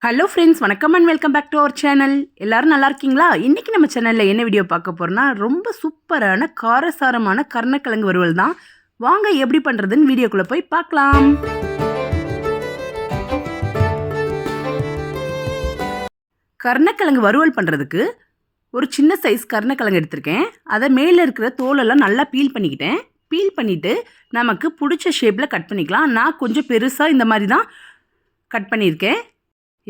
Hello friends, வணக்கம் and welcome back to our channel. எல்லோரும் நல்லா இருக்கீங்களா? இன்றைக்கி நம்ம சேனலில் என்ன வீடியோ பார்க்க போகிறோன்னா, ரொம்ப சூப்பரான காரசாரமான கருணக்கிழங்கு வறுவல் தான். வாங்க எப்படி பண்ணுறதுன்னு வீடியோக்குள்ளே போய் பார்க்கலாம். கருணக்கிழங்கு வறுவல் பண்ணுறதுக்கு ஒரு சின்ன சைஸ் கருணக்கிழங்கு எடுத்திருக்கேன். அதை மேலே இருக்கிற தோலெல்லாம் நல்லா பீல் பண்ணிக்கிட்டேன். பீல் பண்ணிவிட்டு நமக்கு பிடிச்ச ஷேப்பில் கட் பண்ணிக்கலாம். நான் கொஞ்சம் பெருசாக இந்த மாதிரி தான் கட் பண்ணியிருக்கேன்.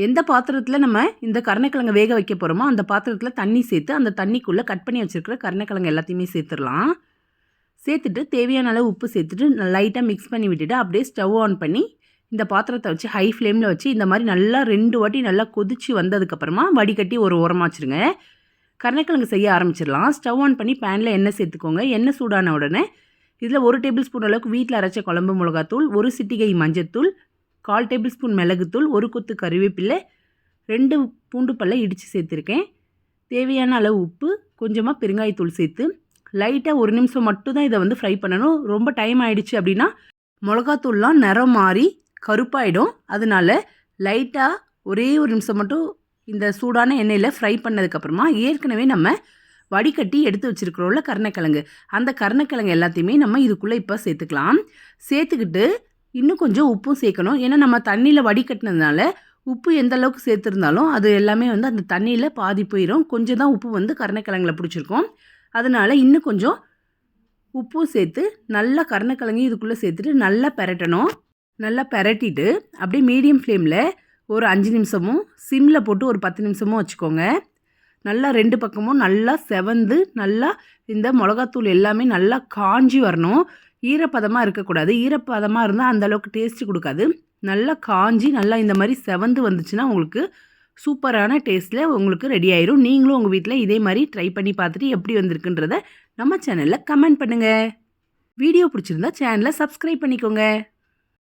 எந்த பாத்திரத்தில் நம்ம இந்த கருணக்கிழங்கு வேக வைக்க போகிறோமோ அந்த பாத்திரத்தில் தண்ணி சேர்த்து அந்த தண்ணிக்குள்ளே கட் பண்ணி வச்சுருக்கிற கருணக்கிழங்கு எல்லாத்தையுமே சேர்த்துடலாம். சேர்த்துட்டு தேவையான அளவு உப்பு சேர்த்துட்டு லைட்டாக மிக்ஸ் பண்ணி விட்டுட்டு அப்படியே ஸ்டவ் ஆன் பண்ணி இந்த பாத்திரத்தை வச்சு ஹை ஃப்ளேமில் வச்சு இந்த மாதிரி நல்லா 2 வாட்டி நல்லா கொதித்து வந்ததுக்கப்புறமா வடிகட்டி ஒரு ஓரமாக வச்சுருங்க. கருணக்கிழங்கு செய்ய ஆரம்பிச்சிடலாம். ஸ்டவ் ஆன் பண்ணி பேனில் எண்ணெய் சேர்த்துக்கோங்க. எண்ணெய் சூடான உடனே இதில் 1 டேபிள் ஸ்பூன் அளவுக்கு வீட்டில் அரைச்ச குழம்பு மிளகாத்தூள், 1 சிட்டிகை மஞ்சத்தூள், 1/4 டேபிள் ஸ்பூன் மிளகுத்தூள், 1 கொத்து கறிவேப்பிலை, 2 பூண்டு பல்லை இடித்து சேர்த்துருக்கேன். தேவையான அளவு உப்பு, கொஞ்சமாக பெருங்காயத்தூள் சேர்த்து லைட்டாக 1 நிமிஷம் மட்டும் தான் இதை ஃப்ரை பண்ணணும். ரொம்ப டைம் ஆகிடுச்சு அப்படின்னா மிளகாத்தூள்லாம் நிறம் மாறி கருப்பாயிடும். அதனால லைட்டாக ஒரே 1 நிமிஷம் மட்டும் இந்த சூடான எண்ணெயில் ஃப்ரை பண்ணதுக்கப்புறமா ஏற்கனவே நம்ம வடிகட்டி எடுத்து வச்சுருக்கிறோம்ல கருணக்கிழங்கு, அந்த கருணக்கிழங்கு எல்லாத்தையுமே நம்ம இதுக்குள்ளே இப்போ சேர்த்துக்கலாம். சேர்த்துக்கிட்டு இன்னும் கொஞ்சம் உப்பும் சேர்க்கணும். ஏன்னா நம்ம தண்ணியில் வடிகட்டினதுனால உப்பு எந்த அளவுக்கு சேர்த்துருந்தாலும் அது எல்லாமே அந்த தண்ணியில் பாதி போயிடும். கொஞ்சம் தான் உப்பு கருணக்கிழங்குல பிடிச்சிருக்கோம். அதனால் இன்னும் கொஞ்சம் உப்பும் சேர்த்து நல்லா கருணக்கிழங்கு இதுக்குள்ளே சேர்த்துட்டு நல்லா பெரட்டணும். நல்லா பெரட்டிட்டு அப்படியே மீடியம் ஃப்ளேமில் ஒரு 5 நிமிஷமும், சிம்மில் போட்டு ஒரு 10 நிமிஷமும் வச்சுக்கோங்க. நல்லா 2 பக்கமும் நல்லா செவந்து நல்லா இந்த மிளகாத்தூள் எல்லாமே நல்லா காஞ்சி வரணும். ஈரப்பதமாக இருக்கக்கூடாது. ஈரப்பதமாக இருந்தால் அந்தளவுக்கு டேஸ்ட்டு கொடுக்காது. நல்லா காஞ்சி நல்லா இந்த மாதிரி செவந்து வந்துச்சுன்னா உங்களுக்கு சூப்பரான டேஸ்ட்டில் உங்களுக்கு ரெடி ஆயிரும். நீங்களும் உங்கள் வீட்டில் இதே மாதிரி ட்ரை பண்ணி பார்த்துட்டு எப்படி வந்திருக்குன்றத நம்ம சேனலில் கமெண்ட் பண்ணுங்கள். வீடியோ பிடிச்சிருந்தா சேனலை சப்ஸ்கிரைப் பண்ணிக்கோங்க.